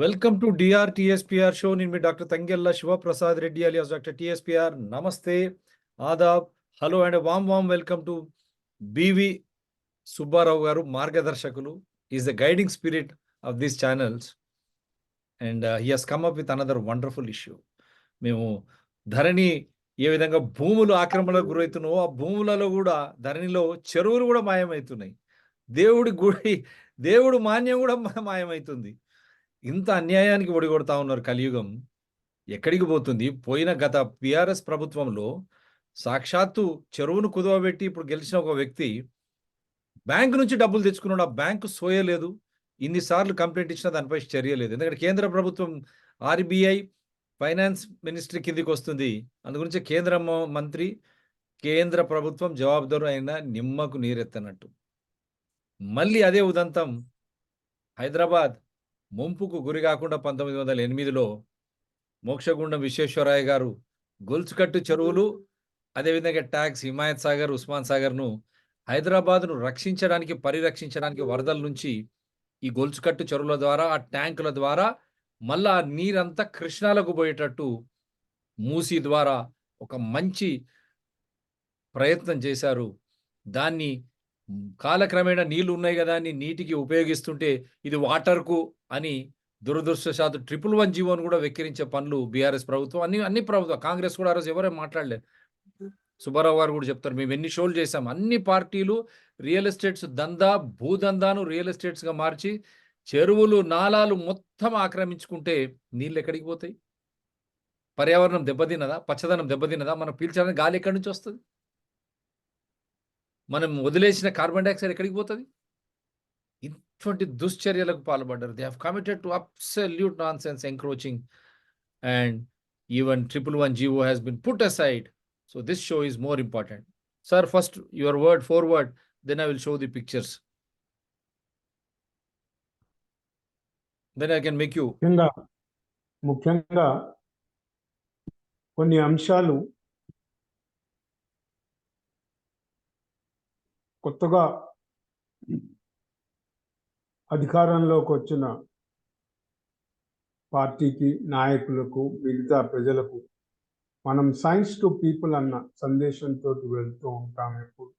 Welcome to DR show. నేను మీ doctor Thangella Sivaprasad Reddy alias doctor TSPR. నమస్తే, ఆదాబ్, hello and warm welcome to BV Subbarao గారు, మార్గదర్శకులు. Is the guiding spirit of these channels and he has come up with another wonderful issue. మేము ధరణి ఏ విధంగా భూములు ఆక్రమణకు గురవుతున్నావో ఆ భూములలో కూడా ధరణిలో చెరువులు కూడా మాయమవుతున్నాయి. దేవుడు మాన్యం కూడా మాయమవుతుంది. ఇంత అన్యాయానికి ఒడిగొడతా ఉన్నారు. కలియుగం ఎక్కడికి పోతుంది? పోయిన గత పిఆర్ఎస్ ప్రభుత్వంలో సాక్షాత్తు చెరువును కుదవబెట్టి ఇప్పుడు గెలిచిన ఒక వ్యక్తి బ్యాంకు నుంచి డబ్బులు తెచ్చుకున్నాడు. ఆ బ్యాంకు సోయలేదు. ఇన్నిసార్లు కంప్లైంట్ ఇచ్చినా దానిపై చర్య లేదు. ఎందుకంటే కేంద్ర ప్రభుత్వం ఆర్బీఐ ఫైనాన్స్ మినిస్ట్రీ కిందికి వస్తుంది. అందుగురించి కేంద్ర మంత్రి, కేంద్ర ప్రభుత్వం జవాబుదారు అయిన నిమ్మకు నీరెత్తనట్టు మళ్ళీ అదే ఉదంతం హైదరాబాద్ ముంపుకు గురి కాకుండా 1908లో మోక్షగుండం విశ్వేశ్వరయ్య గారు గొలుసుకట్టు చెరువులు, అదేవిధంగా ట్యాక్స్, హిమాయత్ సాగర్, ఉస్మాన్ సాగర్ను హైదరాబాద్ను రక్షించడానికి, పరిరక్షించడానికి వరదల నుంచి ఈ గొలుసుకట్టు చెరువుల ద్వారా, ఆ ట్యాంకుల ద్వారా మళ్ళా నీరంతా కృష్ణాలకు పోయేటట్టు మూసీ ద్వారా ఒక మంచి ప్రయత్నం చేశారు. దాన్ని కాలక్రమేణా నీళ్లు ఉన్నాయి కదా అని నీటికి ఉపయోగిస్తుంటే ఇది వాటర్కు అని దురదృష్టశాత్తు 111 జీవోను కూడా వెక్కిరించే పనులు బీఆర్ఎస్ ప్రభుత్వం, అన్ని ప్రభుత్వం, కాంగ్రెస్ కూడా ఆ రోజు ఎవరేం మాట్లాడలేదు. సుబ్బారావు గారు కూడా చెప్తారు, మేము ఎన్ని షోలు చేశాం. అన్ని పార్టీలు రియల్ ఎస్టేట్స్ భూదందాను రియల్ ఎస్టేట్స్గా మార్చి చెరువులు, నాలాలు మొత్తం ఆక్రమించుకుంటే నీళ్ళు ఎక్కడికి పోతాయి? పర్యావరణం దెబ్బతిన్నదా? పచ్చదనం దెబ్బతిన్నదా? మనం పీల్చాలని గాలి ఎక్కడి నుంచి వస్తుంది? మనం వదిలేసిన కార్బన్ డైఆక్సైడ్ ఎక్కడికి పోతుంది? ఇటువంటి దుశ్చర్యలకు పాల్పడ్డారు. They have committed to absolute nonsense, encroaching, and even 111 GO has been put aside. So this show is more important. Sir, first your forward, then I will show the pictures. Then I can make you. ముఖ్యంగా కొన్ని అంశాలు కొత్తగా అధికారంలోకి వచ్చిన పార్టీకి, నాయకులకు, మిగతా ప్రజలకు మనం సైన్స్ టు పీపుల్ అన్న సందేశంతో వెళ్తూ ఉంటాం. ఎప్పుడు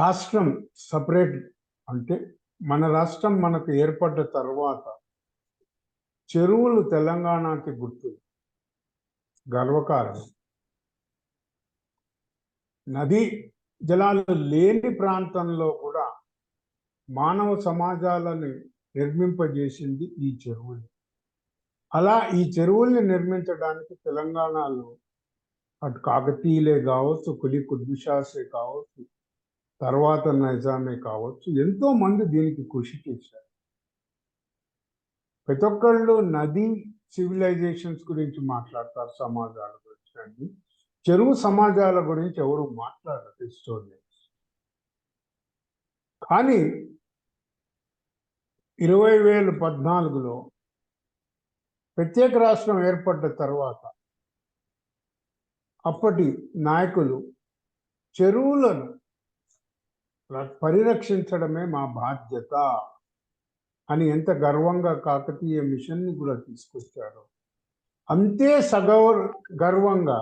రాష్ట్రం సపరేట్ అంటే మన రాష్ట్రం మనకు ఏర్పడ్డ తర్వాత చెరువులు తెలంగాణకి గుర్తు, గర్వకారణం. నదీ జలాలు లేని ప్రాంతంలో కూడా మానవ సమాజాలను నిర్మింపజేసింది ఈ చెరువులు. అలా ఈ చెరువుల్ని నిర్మించడానికి తెలంగాణలో అటు కాకతీయులే కావచ్చు, కులి కుతుబ్షాసే కావచ్చు, తర్వాత నైజామే కావచ్చు, ఎంతో మంది దీనికి కృషి చేశారు. ప్రతి ఒక్కళ్ళు నదీ సివిలైజేషన్స్ గురించి మాట్లాడతారు, సమాజాల గురించి. అండి చెరువు సమాజాల గురించి ఎవరు మాట్లాడరు హిస్టోరియన్స్. కానీ 2014లో ప్రత్యేక రాష్ట్రం ఏర్పడ్డ తర్వాత అప్పటి నాయకులు చెరువులను పరిరక్షించడమే మా బాధ్యత అని ఎంత గర్వంగా కాకతీయ మిషన్ని కూడా తీసుకొచ్చారు. అంతే గర్వంగా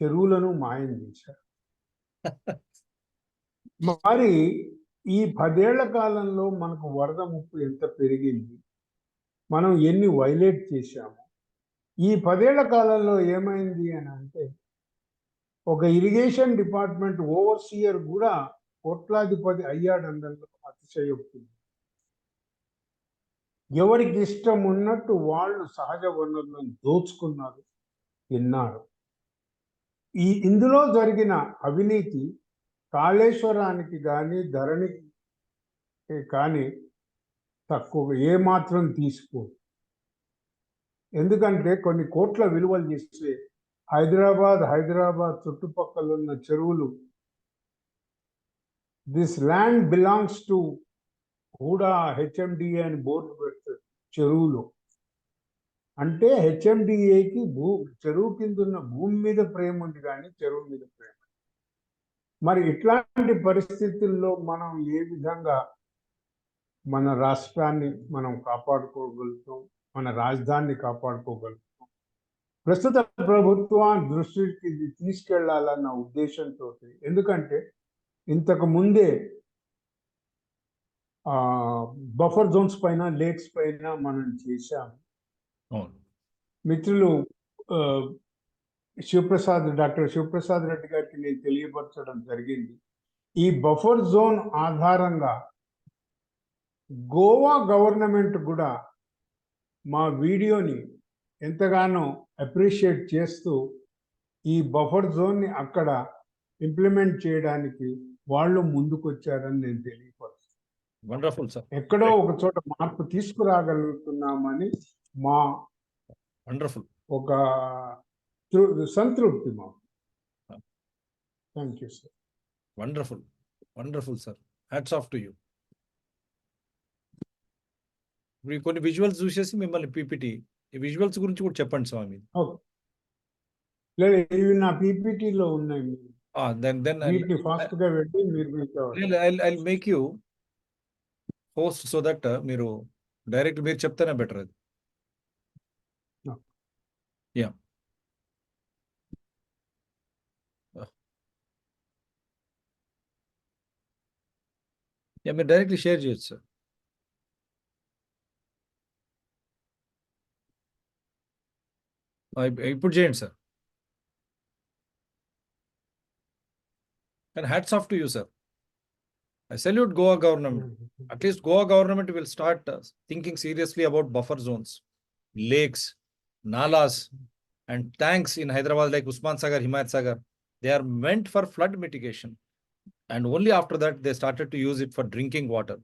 చెరువులను మాయం చేశారు. మరి ఈ 10 ఏళ్ల కాలంలో మనకు వరద ముప్పు ఎంత పెరిగింది, మనం ఎన్ని వైలేట్ చేశాము. ఈ 10 ఏళ్ల కాలంలో ఏమైంది అని అంటే, ఒక ఇరిగేషన్ డిపార్ట్మెంట్ ఓవర్సీయర్ కూడా కోట్లాధిపతి అయ్యాడనడంలో అతిశయోక్తి. ఎవరికి ఇష్టం ఉన్నట్టు వాళ్ళు సహజ వనరులను దోచుకున్నారు, తిన్నారు. ఇందులో జరిగిన అవినీతి కాళేశ్వరానికి కానీ ధరణికి కానీ తక్కువ ఏమాత్రం తీసుకోదు. ఎందుకంటే కొన్ని కోట్ల విలువలు చేస్తే హైదరాబాద్ చుట్టుపక్కల ఉన్న చెరువులు, this land belongs to Hooda HMDA అని బోర్డు పెడతారు చెరువులు. అంటే హెచ్ఎండిఏకి చెరువు కింద ఉన్న భూమి మీద ప్రేమ ఉంది కానీ చెరువు మీద ప్రేమ. మరి ఇట్లాంటి పరిస్థితుల్లో మనం ఏ విధంగా మన రాష్ట్రాన్ని మనం కాపాడుకోగలుగుతాం, మన రాజధానిని కాపాడుకోగలుగుతాం. ప్రస్తుత ప్రభుత్వం దృష్టికి ఇది తీసుకెళ్లాలన్న ఉద్దేశంతో, ఎందుకంటే ఇంతకు ముందే బఫర్ జోన్స్ పైన, లేక్స్ పైన మనం చేశాము. అవును. మిత్రులు డాక్టర్ శివప్రసాద్ రెడ్డి గారికి నేను తెలియపరచడం జరిగింది. ఈ బఫర్ జోన్ ఆధారంగా గోవా గవర్నమెంట్ కూడా మా వీడియోని ఎంతగానో అప్రిషియేట్ చేస్తూ ఈ బఫర్ జోన్ని అక్కడ ఇంప్లిమెంట్ చేయడానికి వాళ్ళు ముందుకొచ్చారని నేను తెలియపరుస్తాను. Wonderful sir. ఎక్కడో ఒక చోట మార్పు తీసుకురాగలుగుతున్నామని మా వండర్ఫుల్. ఒక సంతృప్తి మాకు. Thank you sir. Wonderful, wonderful sir. Hats off to you. ఇప్పుడు కొన్ని విజువల్స్ చూసేసి మిమ్మల్ని పీపీటీ ఈ విజువల్స్ గురించి కూడా చెప్పండి స్వామి. ఓకే, లేదు ఇవి నా పీపీటీలో ఉన్నాయి. దెన్ వీటిని ఫాస్ట్ గా పెట్టి మీరు I make you host so that మీరు డైరెక్ట్ మీరు చెప్తేనే బెటర్ అది. యా యా మీరు డైరెక్ట్లీ షేర్ చేయొచ్చు సార్. ఇప్పుడు చేయండి sir. And hats off to you sir. I salute Goa government. At least Goa government will start thinking seriously about buffer zones, lakes, nalas, and tanks in Hyderabad like Usman Sagar, Himayat Sagar. They are meant for flood mitigation. And only after that, they started to use it for drinking water.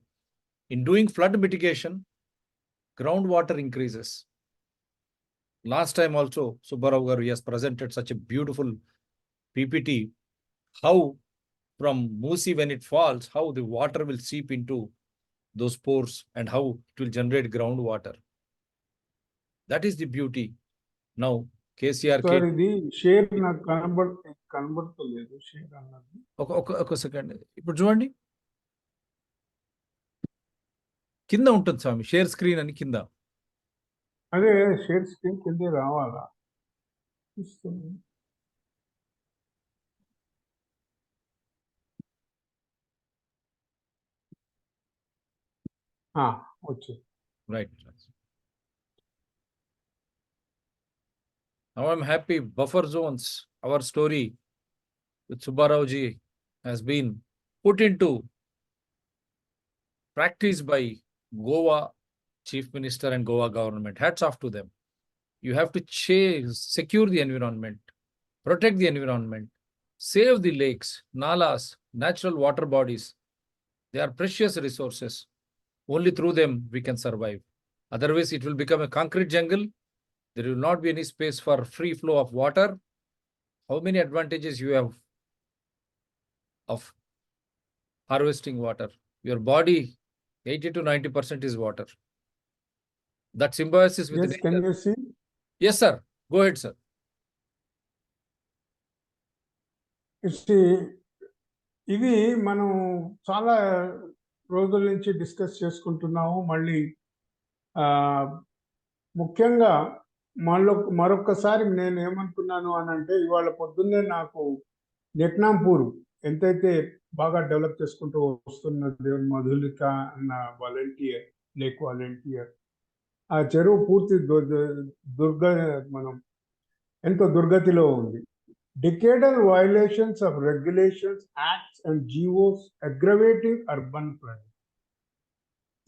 In doing flood mitigation, groundwater increases. Last time also, Subbarao Garu has presented such a beautiful PPT, how from Musi when it falls, how the water will seep into those pores and how it will generate groundwater. That is the beauty. Now, KCR sir ఇది share నాకు కనబడతలేదు. Share అన్నది ఒక second. ఇప్పుడు చూడండి, కింద ఉంటుంది స్వామి share screen అని కింద. అదే షేర్ స్క్రీన్ కిందే రావాలా? వచ్చింది. Right. Now I'm happy. Buffer zones, our story with Subbarao ji has been put into practice by Goa Chief Minister and Goa government. Hats off to them. You have to secure the environment, protect the environment, save the lakes, nalas, natural water bodies. They are precious resources. Only through them we can survive. Otherwise, it will become a concrete jungle. There will not be any space for free flow of water. How many advantages you have of harvesting water? Your body, 80 to 90% is water. That symbiosis with Yes, can you see? Yes, sir. Go ahead, sir. ఇది మనం చాలా రోజుల నుంచి discuss చేసుకుంటున్నాము. మళ్ళీ ముఖ్యంగా మరొక్కసారి నేను ఏమనుకున్నాను అని అంటే, ఇవాళ పొద్దున్నే నాకు నెక్నాంపూర్ ఎంతైతే బాగా డెవలప్ చేసుకుంటూ వస్తున్నది మధులిక అన్న వాలంటీర్, లేక్ వాలంటీర్, ఆ చెరువు పూర్తి ఎంతో దుర్గతిలో ఉంది. Decadal violations of regulations, acts and GOs aggravating urban planning.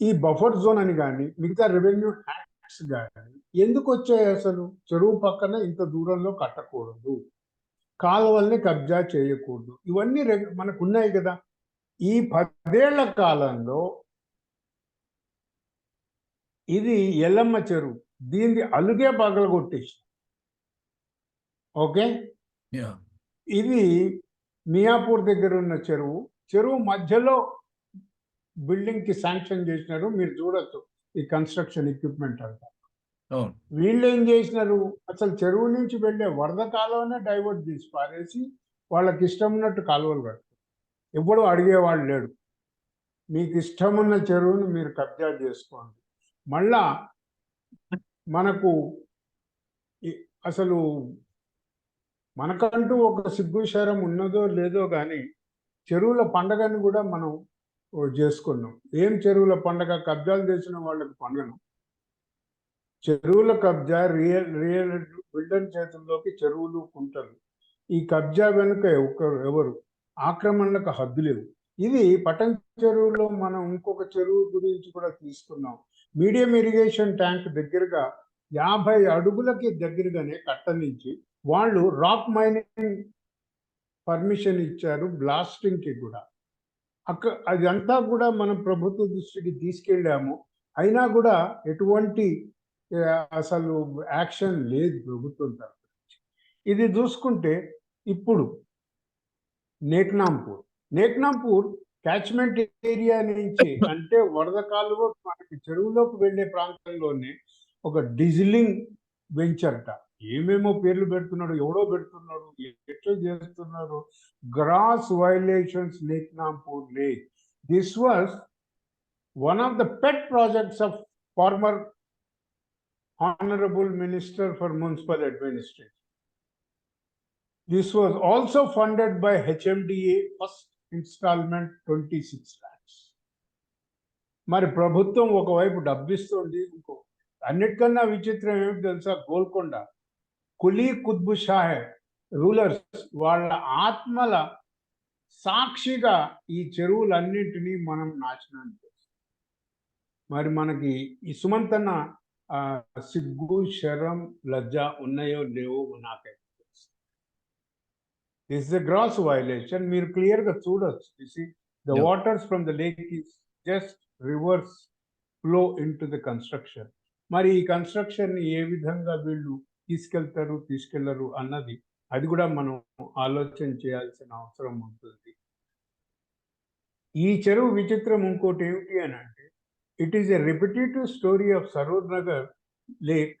ఈ బఫర్ జోన్ అని కానీ మిగతా రెవెన్యూ యాక్ట్స్ కానీ ఎందుకు వచ్చాయి? అసలు చెరువు పక్కన ఇంత దూరంలో కట్టకూడదు, కాలువల్ని కబ్జా చేయకూడదు, ఇవన్నీ మనకు ఉన్నాయి కదా. ఈ 10 ఏళ్ల కాలంలో ఇది ఎల్లమ్మ చెరువు, దీన్ని అలుగే పగలగొట్టేసి, ఓకే, ఇది మియాపూర్ దగ్గర ఉన్న చెరువు మధ్యలో బిల్డింగ్ కి శాంక్షన్ చేసినారు. మీరు చూడొచ్చు ఈ కన్స్ట్రక్షన్ ఎక్విప్మెంట్ అంతా. వీళ్ళు ఏం చేసినారు, అసలు చెరువు నుంచి వెళ్ళే వరద కాలువనే డైవర్ట్ చేసి పారేసి వాళ్ళకి ఇష్టం ఉన్నట్టు కాలువలు కడతారు. ఎప్పుడు అడిగేవాళ్ళు లేడు. మీకు ఇష్టమున్న చెరువును మీరు కబ్జా చేసుకోండి. మళ్ళా మనకు అసలు మనకంటూ ఒక సిగ్గు శరం ఉన్నదో లేదో కానీ చెరువుల పండగని కూడా మనం చేసుకున్నాం. ఏం చెరువుల పండగ? కబ్జాలు చేసిన వాళ్ళకి పండుగ. చెరువుల కబ్జా రియల్ బిల్డర్ చేతుల్లోకి చెరువులు, కుంటలు. ఈ కబ్జా వెనుక ఎవరు? ఆక్రమణలకు హద్దు లేవు. ఇది పటం చెరువులో మనం ఇంకొక చెరువు గురించి కూడా తీసుకున్నాం. మీడియం ఇరిగేషన్ ట్యాంక్ దగ్గరగా 50 అడుగులకి దగ్గరగానే కట్ట నుంచి వాళ్ళు రాక్ మైనింగ్ పర్మిషన్ ఇచ్చారు, బ్లాస్టింగ్కి కూడా. అదంతా కూడా మనం ప్రభుత్వ దృష్టికి తీసుకెళ్ళాము. అయినా కూడా ఎటువంటి అసలు యాక్షన్ లేదు ప్రభుత్వం తరఫు నుంచి. ఇది చూసుకుంటే ఇప్పుడు నేక్నాంపూర్ క్యాచ్మెంట్ ఏరియా నుంచి అంటే వరద కాలువ మనకి చెరువులోకి వెళ్ళే ప్రాంతంలోనే ఒక డిజిలింగ్ వెంచర్ట. ఏమేమో పేర్లు పెడుతున్నాడు, ఎవడో పెడుతున్నాడు, ఎట్లా చేస్తున్నారు. Gross violations Neknampur lake. This was one of the pet projects of former Honorable Minister for Municipal Administration. This was also funded by HMDA, first installment 26 lakhs. మరి ప్రభుత్వం ఒకవైపు డబ్బిస్తుంది, అన్నిటికన్నా విచిత్రం ఏమిటి తెలుసా? గోల్కొండ కులీ కుత్బు షాహే రూలర్స్ వాళ్ళ ఆత్మల సాక్షిగా ఈ చెరువులన్నింటినీ మనం నాశనం చేస్తాం. మరి మనకి ఈ సుమంతన్న సిగ్గు, శరం, లజ్జ ఉన్నాయో లేవో నాకైతే తెలుసు. This is a gross violation. మీరు క్లియర్గా చూడొచ్చు. The waters from the lake is just reverse flow into the construction. మరి ఈ కన్స్ట్రక్షన్ ఏ విధంగా వీళ్ళు తీసుకెళ్లరు అన్నది అది కూడా మనం ఆలోచన చేయాల్సిన అవసరం ఉంటుంది. ఈ చెరువు విచిత్రం ఇంకోటి ఏమిటి అని అంటే, it is a repetitive story of Saror Nagar Lake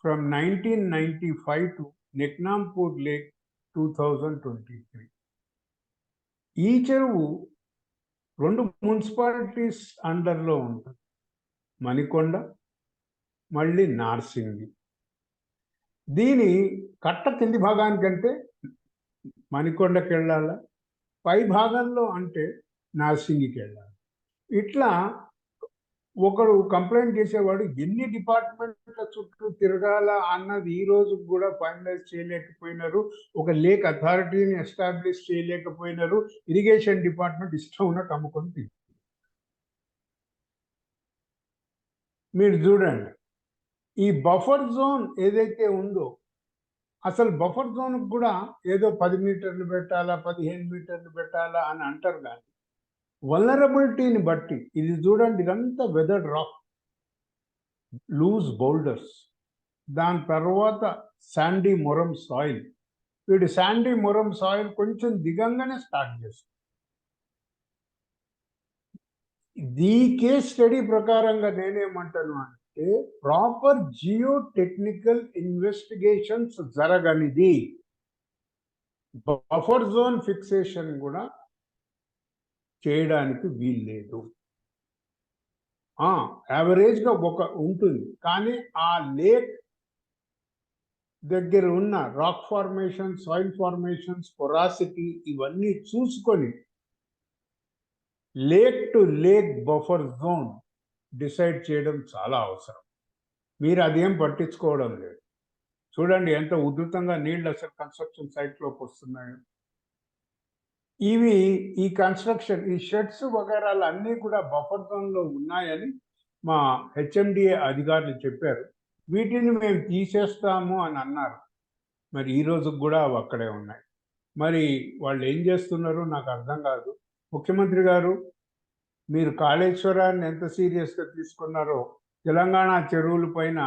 from 1995 to Neknampur Lake 2023. ఈ చెరువు 2 మున్సిపాలిటీస్ అండర్లో ఉంటుంది. మణికొండ, మళ్ళీ నార్సింగి. దీని కట్ట కింది భాగానికంటే మణికొండకి వెళ్ళాలా, పై భాగంలో అంటే నార్సింగికి వెళ్ళాలి. ఇట్లా ఒకడు కంప్లైంట్ చేసేవాడు ఎన్ని డిపార్ట్మెంట్ల చుట్టూ తిరగాల అన్నది ఈ రోజు కూడా ఫైనలైజ్ చేయలేకపోయినారు. ఒక లేక్ అథారిటీని ఎస్టాబ్లిష్ చేయలేకపోయినారు. ఇరిగేషన్ డిపార్ట్మెంట్ ఇష్టం ఉన్నట్టు అమ్ముకొని మీరు చూడండి. ఈ బఫర్ జోన్ ఏదైతే ఉందో, అసలు బఫర్ జోన్ కూడా ఏదో 10 మీటర్లు పెట్టాలా, 15 మీటర్లు పెట్టాలా అని అంటారు. కానీ వల్నరబిలిటీని బట్టి ఇది చూడండి, ఇదంతా వెదర్డ్ రాక్, లూజ్ బౌల్డర్స్, దాని తర్వాత శాండీ మొరం సాయిల్. వీడు శాండీ మొరం సాయిల్ కొంచెం దిగంగానే స్టార్ట్ చేస్తారు. ఈ కేస్ స్టడీ ప్రకారంగా నేనేమంటాను అంటే, ప్రాపర్ జియో టెక్నికల్ ఇన్వెస్టిగేషన్స్ జరగనిది. బఫర్ జోన్ ఫిక్సేషన్ కూడా చేయడానికి వీల్లేదు. యావరేజ్గా ఒక ఉంటుంది, కానీ ఆ లేక్ దగ్గర ఉన్న రాక్ ఫార్మేషన్, సాయిల్ ఫార్మేషన్స్, పొరాసిటీ ఇవన్నీ చూసుకొని lake to lake buffer zone decide చేయడం చాలా అవసరం. మీరు అదేం పట్టించుకోవడం లేదు. చూడండి ఎంత ఉధృతంగా నీళ్ళు అసలు కన్స్ట్రక్షన్ సైట్లోకి వస్తున్నాయో. ఈ కన్స్ట్రక్షన్, ఈ షెడ్స్ వగైరాలు అన్నీ కూడా బఫర్ జోన్లో ఉన్నాయని మా హెచ్ఎండిఏ అధికారులు చెప్పారు. వీటిని మేము తీసేస్తాము అని అన్నారు. మరి ఈ రోజుకు కూడా అవి అక్కడే ఉన్నాయి. మరి వాళ్ళు ఏం చేస్తున్నారో నాకు అర్థం కాదు. ముఖ్యమంత్రి గారు, మీరు కాళేశ్వరాన్ని ఎంత సీరియస్గా తీసుకున్నారో తెలంగాణ చెరువుల పైన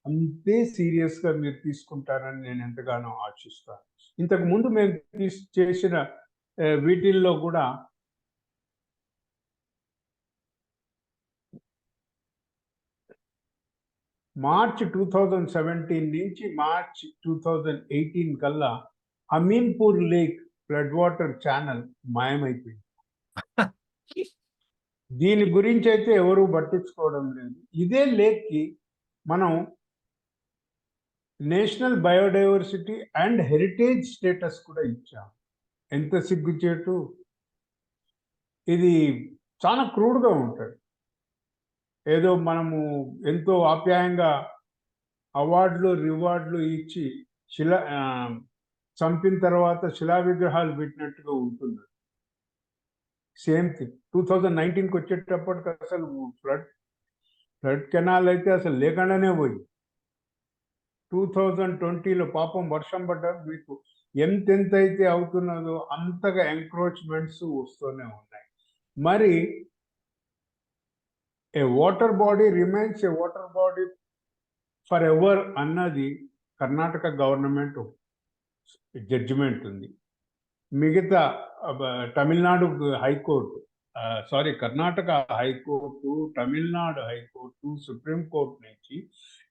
అంతే సీరియస్గా మీరు తీసుకుంటారని నేను ఎంతగానో ఆశిస్తాను. ఇంతకు ముందు మేము చేసిన వీటిల్లో కూడా మార్చ్ 2017 నుంచి మార్చ్ 2018 కల్లా Ameenpur lake flood water channel మాయమైపోయింది. దీని గురించి అయితే ఎవరు పట్టించుకోవడం లేదు. ఇదే లేక్కి మనం national biodiversity and heritage status కూడా ఇచ్చాం. ఎంత సిగ్గుచేటు. ఇది చాలా క్రూడ్గా ఉంటుంది. ఏదో మనము ఎంతో ఆప్యాయంగా అవార్డులు రివార్డులు ఇచ్చి చంపిన తర్వాత శిలా విగ్రహాలు పెట్టినట్టుగా ఉంటుంది. సేమ్ థింగ్ 2019కి వచ్చేటప్పటికి అసలు ఫ్లడ్ కెనాల్ అయితే అసలు లేకుండానే పోయింది. 2020లో పాపం వర్షం పడ్డారు, మీకు ఎంతెంత అయితే అవుతున్నదో అంతగా ఎంక్రోచ్మెంట్స్ వస్తూనే ఉన్నాయి. మరి a water body remains a water body for ever అన్నది కర్ణాటక గవర్నమెంట్ జడ్జిమెంట్ ఉంది. మిగతా Tamil Nadu high court, Karnataka high court, Tamil Nadu high court, supreme court నుంచి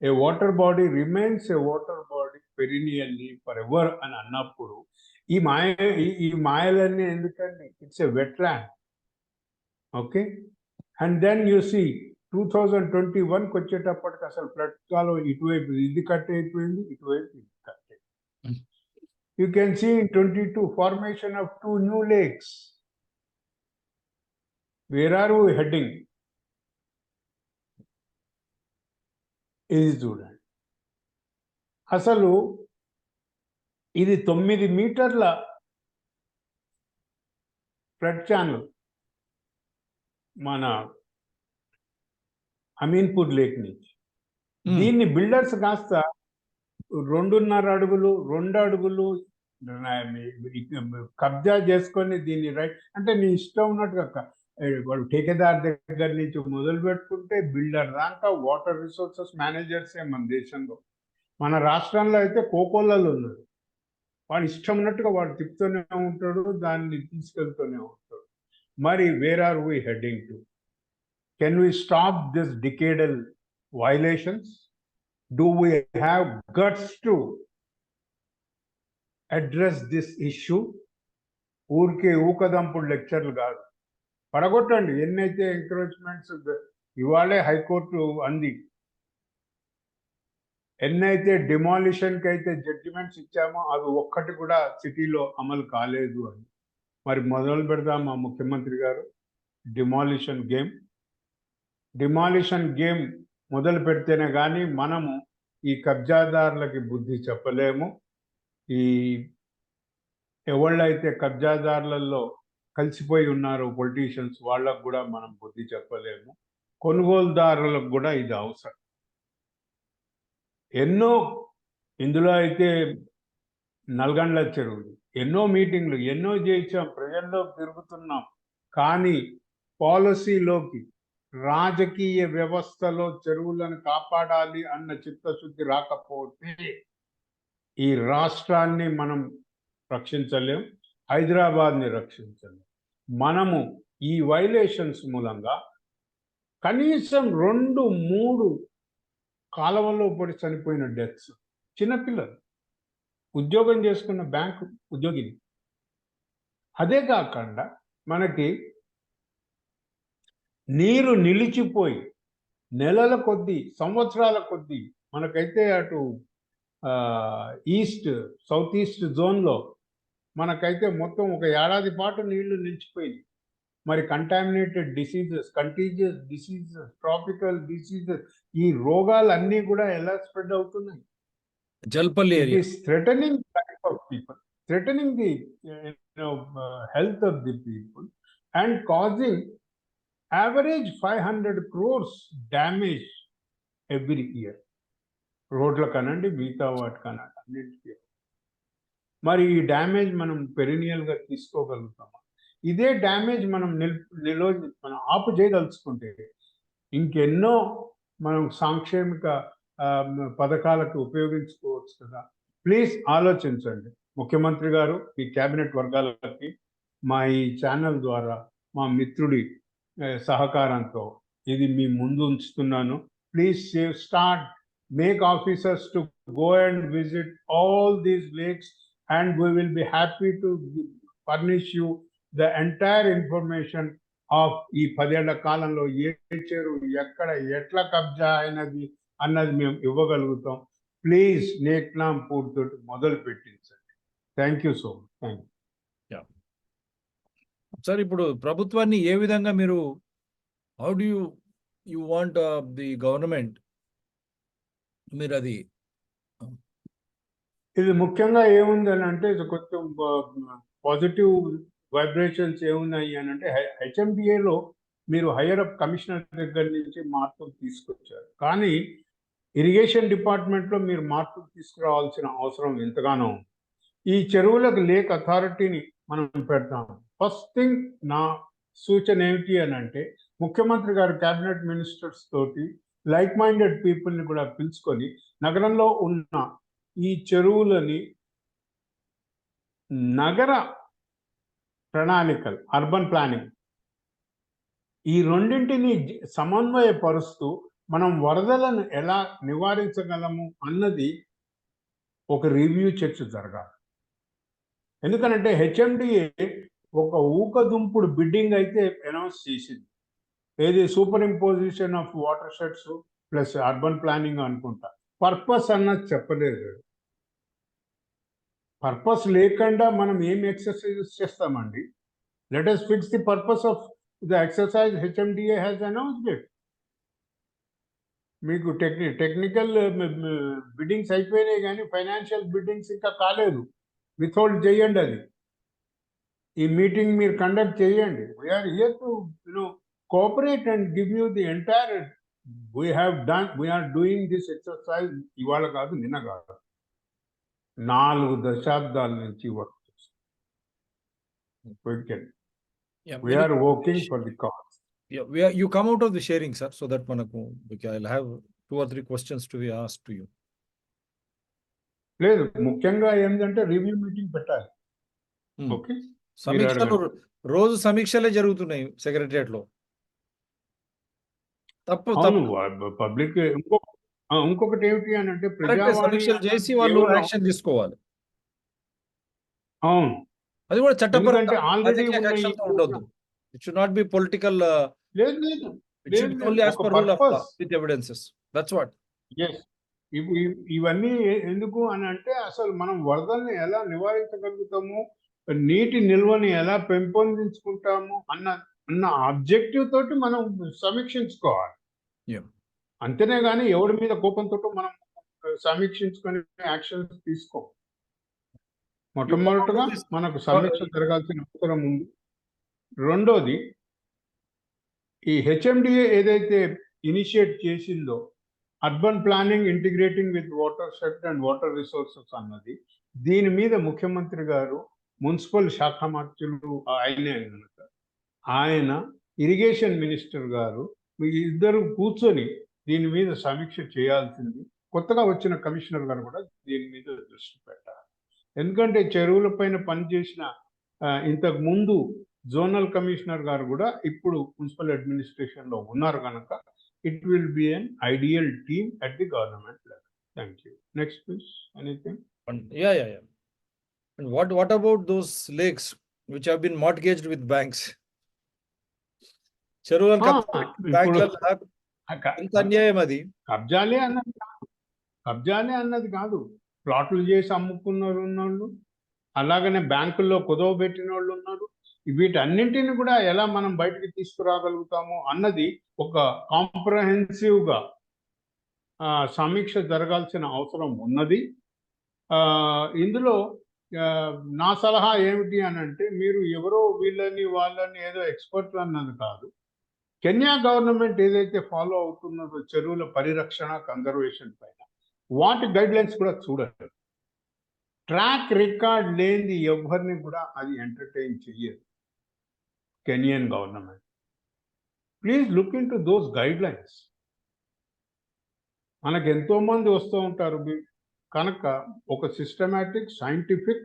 a water body remains a water body perennially for ever అని అన్నప్పుడు ఈ మాయలన్నీ ఎందుకండి? It's a wetland. Okay, and then you see 2021కి వచ్చేటప్పటికి అసలు ఫ్లడ్ కాలం ఇటువైపు ఇది కట్ అయిపోయింది, ఇటువైపు ఇది కట్ అయిపోయింది. You can see in 22 formation of 2 new lakes. Where are we heading? ఇది చూడండి. అసలు ఇది 9 మీటర్ల ఫ్లడ్ ఛానల్ మన అమీన్పూర్ లేక్ నుంచి. దీన్ని బిల్డర్స్ కాస్త 2.5 అడుగులు 2 అడుగులు కబ్జా చేసుకొని దీన్ని రైట్ అంటే నీ ఇష్టం ఉన్నట్టుగా వాడు ఠేకేదార్ దగ్గర నుంచి మొదలు పెట్టుకుంటే బిల్డర్ దాకా వాటర్ రిసోర్సెస్ మేనేజర్సే మన దేశంలో. మన రాష్ట్రంలో అయితే కోకోలలో ఉన్నారు. వాడు ఇష్టం ఉన్నట్టుగా వాడు తిప్పుతూనే ఉంటాడు, దాన్ని తీసుకెళ్తూనే ఉంటాడు. మరి where are we heading to? Can we stop this decadal violations? Do we have guts to address this issue? ఊరికే ఊకదంపుడు లెక్చర్లు కాదు, పడగొట్టండి. ఎన్నైతే ఎంక్రోచ్మెంట్స్ ఇవాళే హైకోర్టు అంది, ఎన్నైతే డిమాలిషన్కి అయితే జడ్జిమెంట్స్ ఇచ్చామో అవి ఒక్కటి కూడా సిటీలో అమలు కాలేదు అని. మరి మొదలు పెడదాం మా ముఖ్యమంత్రి గారు డిమాలిషన్ గేమ్ మొదలు పెడితేనే కానీ మనము ఈ కబ్జాదారులకి బుద్ధి చెప్పలేము. ఈ ఎవళ్ళైతే కబ్జాదారులలో కలిసిపోయి ఉన్నారో పొలిటీషియన్స్, వాళ్ళకు కూడా మనం బుద్ధి చెప్పలేము. కొనుగోలుదారులకు కూడా ఇది అవసరం. ఎన్నో ఇందులో అయితే నల్గండ్ల చెరువు ఎన్నో మీటింగ్లు ఎన్నో చేయించాం, ప్రజల్లో తిరుగుతున్నాం. కానీ పాలసీలోకి రాజకీయ వ్యవస్థలో చెరువులను కాపాడాలి అన్న చిత్తశుద్ధి రాకపోతే ఈ రాష్ట్రాన్ని మనం రక్షించలేం, హైదరాబాద్ని రక్షించలేం. మనము ఈ వైలేషన్స్ మూలంగా కనీసం 2-3 కాలువల్లో పడి చనిపోయిన డెత్స్, చిన్నపిల్లలు, ఉద్యోగం చేసుకున్న బ్యాంకు ఉద్యోగిని. అదే కాకుండా మనకి నీరు నిలిచిపోయి నెలల కొద్దీ సంవత్సరాల కొద్దీ మనకైతే అటు సౌత్ ఈస్ట్ జోన్లో మనకైతే మొత్తం ఒక ఏడాది పాటు నీళ్లు నిలిచిపోయింది. మరి contaminated diseases, contagious diseases, tropical diseases, ఈ రోగాలన్నీ కూడా ఎలా స్ప్రెడ్ అవుతున్నాయి? Jalpally area. It is threatening the life of people, threatening the health of the people, and causing average 500 crores damage every year. రోడ్ల కనండి, మిగతా వాటి కనండి, అన్నింటికీ. మరి ఈ డ్యామేజ్ మనం పెరినియల్గా తీసుకోగలుగుతామా? ఇదే డ్యామేజ్ మనం మనం ఆపు చేయదలుచుకుంటే ఇంకెన్నో మనం సాంక్షేమిక పథకాలకు ఉపయోగించుకోవచ్చు కదా. ప్లీజ్ ఆలోచించండి ముఖ్యమంత్రి గారు, ఈ క్యాబినెట్ వర్గాలకి మా ఈ ఛానల్ ద్వారా మా మిత్రుడి సహకారంతో ఇది మీ ముందు ఉంచుతున్నాను. Please make officers to go and visit all these lakes, and we will be happy to furnish you the entire information of ఈ 10 ఏళ్ల కాలంలో ఏ చెరువు ఎక్కడ ఎట్లా కబ్జా అయినది అన్నది మేము ఇవ్వగలుగుతాం. ప్లీజ్ నేక్నాం పూర్తో మొదలు పెట్టించండి. Thank you so much. Thank you. Sir ఇప్పుడు ప్రభుత్వాన్ని ఏ విధంగా మీరు how do you want the government మీరు అది ఇది ముఖ్యంగా ఏముందని అంటే ఇది కొంచెం పాజిటివ్ వైబ్రేషన్స్ ఏమున్నాయి అని అంటే హెచ్ఎండిఏలో మీరు హైయర్ అప్ కమిషనర్ దగ్గర నుంచి మార్పులు తీసుకొచ్చారు, కానీ ఇరిగేషన్ డిపార్ట్మెంట్లో మీరు మార్పులు తీసుకురావాల్సిన అవసరం ఎంతగానో ఉంది. ఈ చెరువులకు లేక్ అథారిటీని మనం పెడతాం. ఫస్ట్ థింగ్ నా సూచన ఏమిటి అని అంటే ముఖ్యమంత్రి గారు క్యాబినెట్ మినిస్టర్స్ తోటి లైక్ మైండెడ్ పీపుల్ని కూడా పిలుచుకొని నగరంలో ఉన్న ఈ చెరువులని నగర ప్రణాళికలు, అర్బన్ ప్లానింగ్, ఈ రెండింటిని సమన్వయపరుస్తూ మనం వరదలను ఎలా నివారించగలము అన్నది ఒక రివ్యూ చర్చ జరగాలి. ఎందుకనంటే హెచ్ఎండిఏ ఒక ఊకదుంపుడు బిడ్డింగ్ అయితే అనౌన్స్ చేసింది, ఏది super imposition of water sheds plus urban planning అనుకుంటా. పర్పస్ అన్నది చెప్పలేదు. పర్పస్ లేకుండా మనం ఏం ఎక్సర్సైజెస్ చేస్తామండి? Let us fix the purpose of the exercise HMDA has announced it. మీకు టెక్నికల్ బిడ్డింగ్స్ అయిపోయినాయి కానీ ఫైనాన్షియల్ బిడ్డింగ్స్ ఇంకా కాలేదు. విత్హోల్డ్ చేయండి అది. ఈ మీటింగ్ మీరు కండక్ట్ చేయండి. We're here to cooperate and give you the entire. We're doing this exercise ఇవాళ కాదు, నిన్న కాదు, 4 దశాబ్దాల నుంచి వర్క్ చేస్తాం. We are working for the cause. Yeah, you come out of the sharing, sir, so that manaku I'll have 2 or 3 questions to be asked to you. లేదు, ముఖ్యంగా ఏంటంటే రివ్యూ మీటింగ్ పెట్టాలి. ఓకే, సమీక్షలు రోజు సమీక్షలే జరుగుతున్నాయి సెక్రటరియట్ లో. తప్పు పబ్లిక్ ఇంకొకటి ఏమిటి అని అంటే సమీక్షలు చేసి వాళ్ళు యాక్షన్ తీసుకోవాలి. అవును, అది కూడా చట్టపరంగా ఆల్రెడీ ఉండొద్దు. It should not be political. లేదు లేదు, it should be only as per rule of law with evidences. That's what. yes, ఇవన్నీ ఎందుకు అని అంటే అసలు మనం వరదల్ని ఎలా నివారించగలుగుతాము, నీటి నిల్వని ఎలా పెంపొందించుకుంటాము అన్న ఆబ్జెక్టివ్ తోటి మనం సమీక్షించుకోవాలి. అంతేనే కానీ ఎవరి మీద కోపంతో మనం సమీక్షించుకొని యాక్షన్స్ తీసుకోం. మొట్టమొదటిగా మనకు సమీక్ష జరగాల్సిన అవసరం ఉంది. రెండోది, ఈ హెచ్ఎండిఏ ఏదైతే ఇనిషియేట్ చేసిందో urban planning integrating with water shed and water resources అన్నది, దీని మీద ముఖ్యమంత్రి గారు, మున్సిపల్ శాఖ మంత్రులు ఆయన ఇరిగేషన్ మినిస్టర్ గారు ఇద్దరు కూర్చొని దీని మీద సమీక్ష చేయాల్సింది. కొత్తగా వచ్చిన కమిషనర్ గారు కూడా దీని మీద దృష్టి పెట్టాలి. ఎందుకంటే చెరువుల పైన పనిచేసిన ఇంతకు ముందు జోనల్ కమిషనర్ గారు కూడా ఇప్పుడు మున్సిపల్ అడ్మినిస్ట్రేషన్ లో ఉన్నారు కనుక it will be an ideal team at the government level. Thank you. Next please. Anything? Yeah. And what about those lakes which have been mortgaged with banks? చెరువులు ఎంత అన్యాయం అది. కబ్జాలే అన్నది కాదు, ప్లాట్లు చేసి అమ్ముకున్నారు ఉన్నోళ్ళు, అలాగనే బ్యాంకుల్లో కుదవ పెట్టిన వాళ్ళు ఉన్నారు. వీటన్నింటిని కూడా ఎలా మనం బయటకు తీసుకురాగలుగుతాము అన్నది ఒక కాంప్రహెన్సివ్గా సమీక్ష జరగాల్సిన అవసరం ఉన్నది. ఇందులో నా సలహా ఏమిటి అని అంటే, మీరు ఎవరో వాళ్ళని ఏదో ఎక్స్పర్ట్లు అన్నది కాదు. కెన్యా గవర్నమెంట్ ఏదైతే ఫాలో అవుతున్నదో చెరువుల పరిరక్షణ, కన్జర్వేషన్ పైన, వాటి గైడ్ లైన్స్ కూడా చూడండి. ట్రాక్ రికార్డ్ లేనిది ఎవరిని కూడా అది ఎంటర్టైన్ చెయ్యదు Kenyan government. Please look into those guidelines. మనకు ఎంతో మంది వస్తూ ఉంటారు కనుక ఒక systematic scientific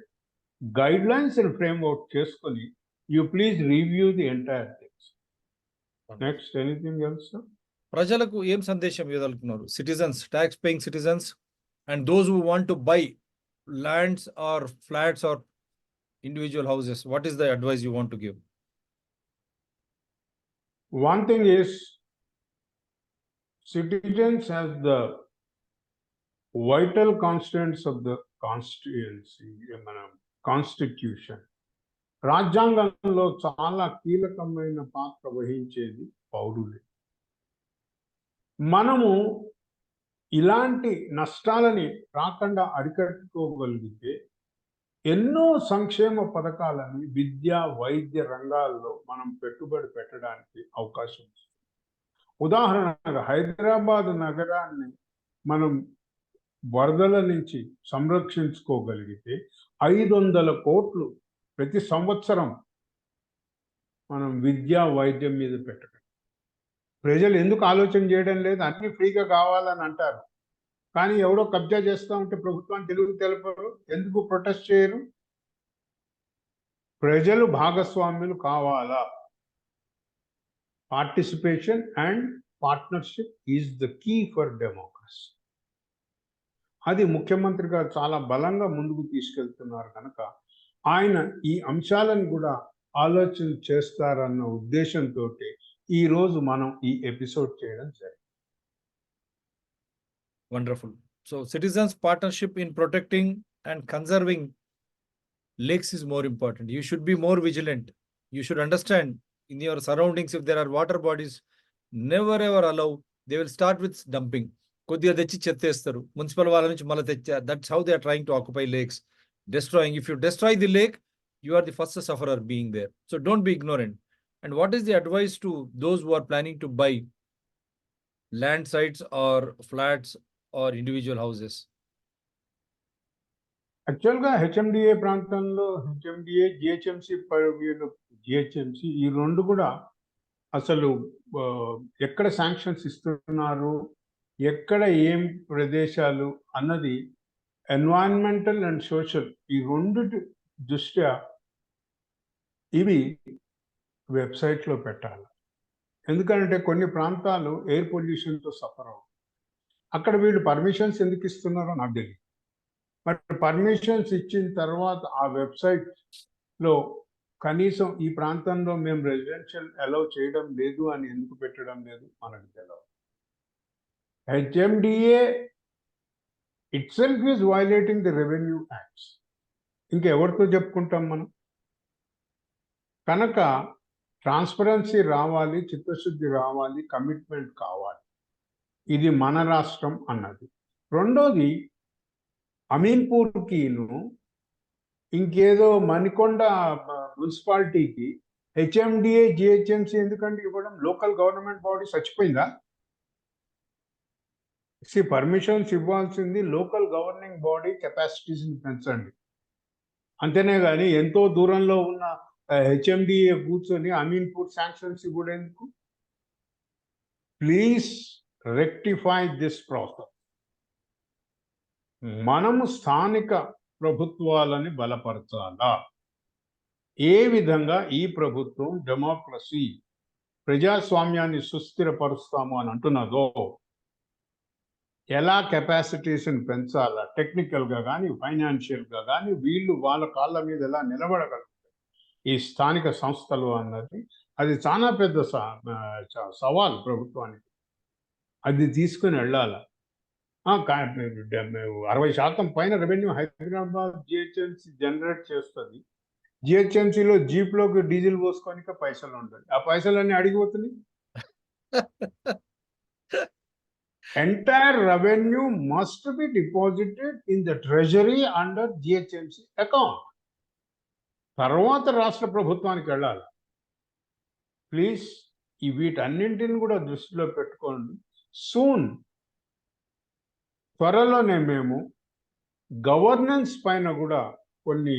guidelines framework చేసుకొని you please review the entire things. Next, anything else? ప్రజలకు ఏం సందేశం ఇవ్వగలుగుతున్నారు? Citizens, tax paying citizens and those who want to buy lands or flats or individual houses, what is the advice you want to give? One thing is, citizens as the vital constituents of the constituency, మన constitution, రాజ్యాంగంలో చాలా కీలకమైన పాత్ర వహించేది పౌరులే. మనము ఇలాంటి నష్టాలని రాకుండా అరికట్టుకోగలిగితే ఎన్నో సంక్షేమ పథకాలని విద్య, వైద్య రంగాల్లో మనం పెట్టుబడి పెట్టడానికి అవకాశం ఉంది. ఉదాహరణగా హైదరాబాద్ నగరాన్ని మనం వరదల నుంచి సంరక్షించుకోగలిగితే 500 కోట్లు ప్రతి సంవత్సరం మనం విద్యా, వైద్యం మీద పెట్టగలం. ప్రజలు ఎందుకు ఆలోచన చేయడం లేదు? అన్ని ఫ్రీగా కావాలని అంటారు, కానీ ఎవడో కబ్జా చేస్తూ ఉంటే ప్రభుత్వాన్ని తెలుగు తెలపరు, ఎందుకు ప్రొటెస్ట్ చేయరు? ప్రజలు భాగస్వామ్యులు కావాలా? Participation and partnership is the key for democracy. అది ముఖ్యమంత్రి గారు చాలా బలంగా ముందుకు తీసుకెళ్తున్నారు కనుక ఆయన ఈ అంశాలను కూడా ఆలోచన చేస్తారన్న ఉద్దేశంతో ఈరోజు మనం ఈ ఎపిసోడ్ చేయడం జరిగింది. Wonderful. So citizens' partnership in protecting and conserving lakes is more important. You should be more vigilant. You should understand in your surroundings, if there are water bodies, never ever allow. They will start with dumping. కొద్దిగా తెచ్చి చెత్తేస్తారు, municipal వాళ్ళ నుంచి మళ్ళీ తెచ్చారు. That's how they are trying to occupy lakes, destroying. If you destroy the lake, you are the first sufferer being there. So don't be ignorant. And what is the advice to those who are planning to buy land sites or flats or individual houses? యాక్చువల్గా HMDA ప్రాంతంలో HMDA, GHMC ఈ రెండు కూడా అసలు ఎక్కడ sanctions ఇస్తున్నారు, ఎక్కడ ఏం ప్రదేశాలు అన్నది ఎన్వైరన్మెంటల్ అండ్ సోషల్ ఈ రెండు దృష్ట్యా ఇవి వెబ్సైట్లో పెట్టాలి. ఎందుకంటే కొన్ని ప్రాంతాలు ఎయిర్ పొల్యూషన్తో సఫర్ అవుతాయి. అక్కడ వీళ్ళు పర్మిషన్స్ ఎందుకు ఇస్తున్నారో నాకు తెలియదు. బట్ పర్మిషన్స్ ఇచ్చిన తర్వాత ఆ వెబ్సైట్లో కనీసం ఈ ప్రాంతంలో మేము రెసిడెన్షియల్ అలౌ చేయడం లేదు అని ఎందుకు పెట్టడం లేదు మనకు తెలియదు. HMDA itself is violating the revenue acts. ఇంకెవరితో చెప్పుకుంటాం మనం? కనుక ట్రాన్స్పరెన్సీ రావాలి, చిత్తశుద్ధి రావాలి, కమిట్మెంట్ కావాలి. ఇది మన రాష్ట్రం అన్నది. రెండోది, అమీన్పూర్కిను ఇంకేదో మణికొండ మున్సిపాలిటీకి హెచ్ఎండిఏ, జిహెచ్ఎంసి ఎందుకంటే ఇవ్వడం? లోకల్ గవర్నమెంట్ బాడీ చచ్చిపోయిందా? పర్మిషన్స్ ఇవ్వాల్సింది లోకల్ గవర్నింగ్ బాడీ కెపాసిటీస్ని పెంచండి, అంతేనే కానీ ఎంతో దూరంలో ఉన్న హెచ్ఎండిఏ కూర్చొని అమీన్పూర్ శాంక్షన్స్ ఇవ్వడేందుకు? Please rectify this process. మనము స్థానిక ప్రభుత్వాలని బలపరచాలా? ఏ విధంగా ఈ ప్రభుత్వం డెమోక్రసీ, ప్రజాస్వామ్యాన్ని సుస్థిరపరుస్తాము అని అంటున్నదో, ఎలా కెపాసిటీస్ని పెంచాలా, టెక్నికల్గా కానీ ఫైనాన్షియల్గా కానీ వీళ్ళు వాళ్ళ కాళ్ళ మీద ఎలా నిలబడగలుగుతారు ఈ స్థానిక సంస్థలు అన్నది, అది చాలా పెద్ద సవాల్ ప్రభుత్వానికి. అది తీసుకుని వెళ్ళాలి. 60% పైన రెవెన్యూ హైదరాబాద్ జిహెచ్ఎంసీ జనరేట్ చేస్తుంది. జిహెచ్ఎంసీలో జీప్లోకి డీజిల్ పోసుకోనిక పైసలు ఉంటుంది. ఆ పైసలన్నీ అడిగిపోతున్నాయి. Entire revenue must be deposited in the treasury under GHMC account. తర్వాత రాష్ట్ర ప్రభుత్వానికి వెళ్ళాలి. ప్లీజ్ ఈ వీటన్నింటిని కూడా దృష్టిలో పెట్టుకోండి. సూన్, త్వరలోనే మేము గవర్నెన్స్ పైన కూడా కొన్ని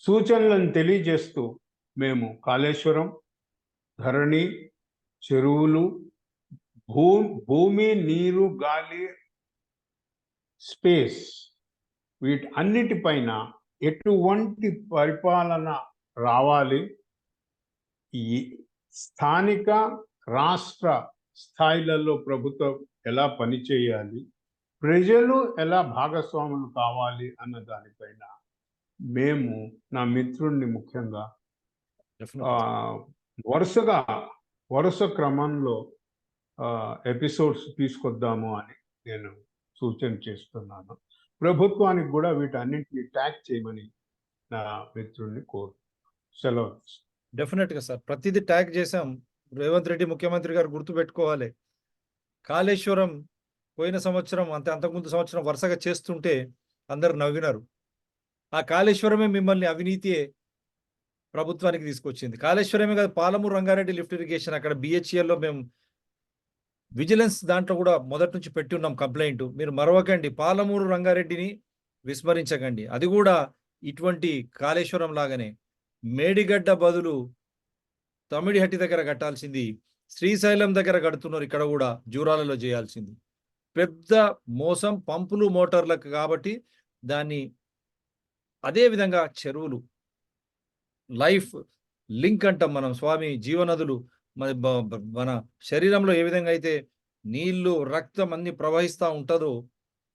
సూచనలను తెలియజేస్తూ మేము కాళేశ్వరం, ధరణి, చెరువులు, భూమి, నీరు, గాలి, స్పేస్ వీటన్నిటిపైన ఎటువంటి పరిపాలన రావాలి, ఈ స్థానిక రాష్ట్ర స్థాయిలలో ప్రభుత్వం ఎలా పనిచేయాలి, ప్రజలు ఎలా భాగస్వాములు కావాలి అన్న దానిపైన మేము నా మిత్రుడిని ముఖ్యంగా డెఫినెట్లీ. వరుసగా వరుస క్రమంలో ఎపిసోడ్స్ తీసుకొద్దాము అని నేను సూచన చేస్తున్నాను. ప్రభుత్వానికి కూడా వీటన్నిటిని ట్యాగ్ చేయమని నా మిత్రుడిని సెలవు. డెఫినెట్గా సార్, ప్రతిదీ ట్యాగ్ చేశాం. రేవంత్ రెడ్డి ముఖ్యమంత్రి గారు గుర్తుపెట్టుకోవాలి. కాళేశ్వరం పోయిన సంవత్సరం అంతకుముందు సంవత్సరం వరుసగా చేస్తుంటే అందరు నవ్వినారు. ఆ కాళేశ్వరమే మిమ్మల్ని అవినీతియే ప్రభుత్వానికి తీసుకొచ్చింది. కాళేశ్వరమే కాదు, పాలమూరు రంగారెడ్డి లిఫ్ట్ ఇరిగేషన్ అక్కడ బిహెచ్ఎల్లో మేము విజిలెన్స్ దాంట్లో కూడా మొదటి నుంచి పెట్టి ఉన్నాం కంప్లైంట్. మీరు మరవకండి, పాలమూరు రంగారెడ్డిని విస్మరించకండి. అది కూడా ఇటువంటి కాళేశ్వరం లాగానే మేడిగడ్డ బదులు తమిడిహట్టి దగ్గర కట్టాల్సింది శ్రీశైలం దగ్గర కడుతున్నారు. ఇక్కడ కూడా జూరాలలో చేయాల్సింది. పెద్ద మోసం పంపులు మోటార్లకు కాబట్టి దాన్ని అదే విధంగా చెరువులు లైఫ్ లింక్ అంటాం మనం. స్వామి జీవనదులు మన శరీరంలో ఏ విధంగా అయితే నీళ్లు రక్తం అన్ని ప్రవహిస్తూ ఉంటుందో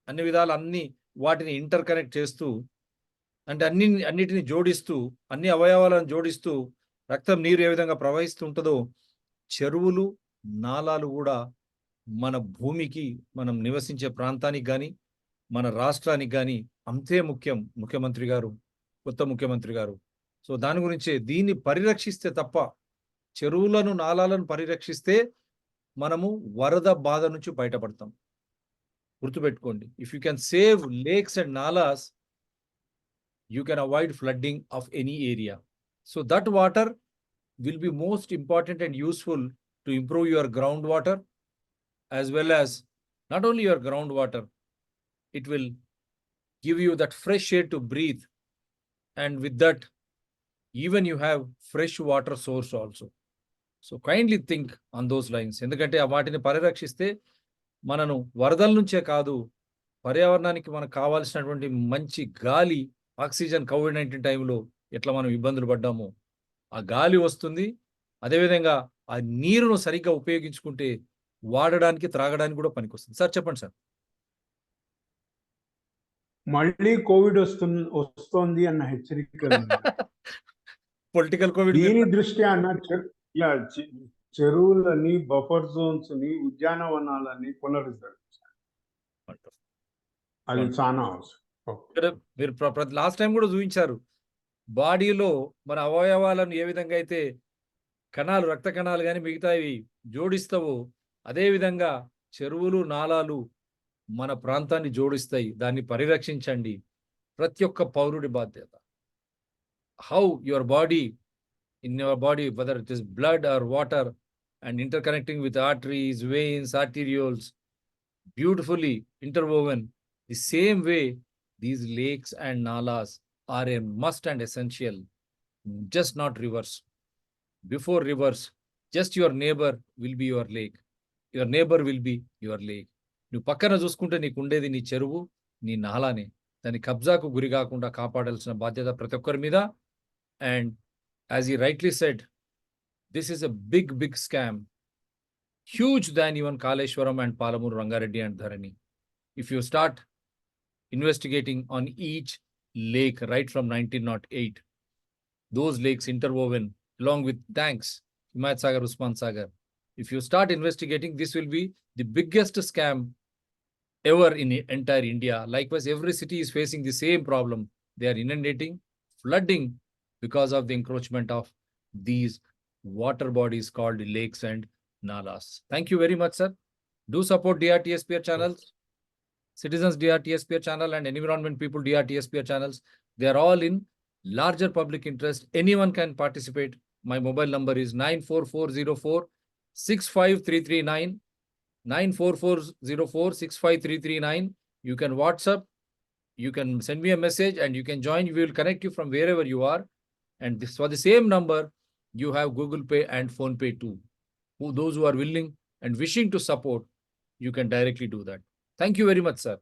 అన్ని విధాలు అన్ని వాటిని ఇంటర్ కనెక్ట్ చేస్తూ, అంటే అన్నిటిని జోడిస్తూ, అన్ని అవయవాలను జోడిస్తూ రక్తం నీరు ఏ విధంగా ప్రవహిస్తూ ఉంటుందో చెరువులు నాలాలు కూడా మన భూమికి, మనం నివసించే ప్రాంతానికి కానీ మన రాష్ట్రానికి కానీ అంతే ముఖ్యం. ముఖ్యమంత్రి గారు, కొత్త ముఖ్యమంత్రి గారు. సో దాని గురించే దీన్ని పరిరక్షిస్తే తప్ప, చెరువులను నాలాలను పరిరక్షిస్తే మనము వరద బాధ నుంచి బయటపడతాం. గుర్తుపెట్టుకోండి, if you can save lakes and nallahs, you can avoid flooding of any area. So that water will be most important and useful to improve your groundwater, as well as not only your groundwater, it will give you that fresh air to breathe, and with that even you have fresh water source also. So kindly think on those lines. ఎందుకంటే ఆ వాటిని పరిరక్షిస్తే మనను వరదల నుంచే కాదు, పర్యావరణానికి మనకు కావాల్సినటువంటి మంచి గాలి, ఆక్సిజన్ కోవిడ్-19 టైంలో ఎట్లా మనం ఇబ్బందులు పడ్డామో ఆ గాలి వస్తుంది. అదేవిధంగా ఆ నీరును సరిగ్గా ఉపయోగించుకుంటే వాడడానికి, త్రాగడానికి కూడా పనికొస్తుంది. సార్ చెప్పండి సార్. మళ్ళీ కోవిడ్ వస్తోంది అన్న హెచ్చరికలు పొలిటికల్ కోవిడ్ దీని దృష్ట్యా చెరువులని, బఫర్ జోన్స్ ని, ఉద్యానవనాలని పునరుద్ధరించాలి. అది చాలా అవసరం. మీరు లాస్ట్ టైం కూడా చూపించారు, బాడీలో మన అవయవాలను ఏ విధంగా అయితే కణాలు, రక్త కణాలు కానీ మిగతావి జోడిస్తావో అదే విధంగా చెరువులు, నాలాలు మన ప్రాంతాన్ని జోడిస్తాయి. దాన్ని పరిరక్షించండి, ప్రతి ఒక్క పౌరుడి బాధ్యత. How your body, in your body, whether it is blood or water and interconnecting with arteries, veins, arterioles, beautifully interwoven. The same way, these lakes and nalas are a must and essential, just not rivers. Before rivers, just your neighbor will be your lake. Your neighbor will be your lake. నువ్వు పక్కన చూసుకుంటే నీకు ఉండేది నీ చెరువు, నీ నాలానే. దాని కబ్జాకు గురి కాకుండా కాపాడాల్సిన బాధ్యత ప్రతి ఒక్కరి మీద. And as he rightly said, this is a big scam, huge than even Kaleshwaram and Palamuru Rangareddy and Dharani. If you start investigating on each lake right from 1908, those lakes interwoven along with tanks, Himayat Sagar, Usman Sagar, if you start investigating, this will be the biggest scam ever in entire India. Likewise, every city is facing the same problem. They are inundating, flooding because of the encroachment of these water bodies called lakes and nalas. Thank you very much, sir. Do support DRTSPR channels, Citizens DRTSPR channel and Environment People DRTSPR channels. They are all in larger public interest. Anyone can participate. My mobile number is 94404 65339. 94404 You can WhatsApp, you can send me a message and you can join. We will connect you from wherever you are. And this, for the same number, you have Google Pay and Phone Pay too. Those who are willing and wishing to support, you can directly do that. Thank you very much, sir.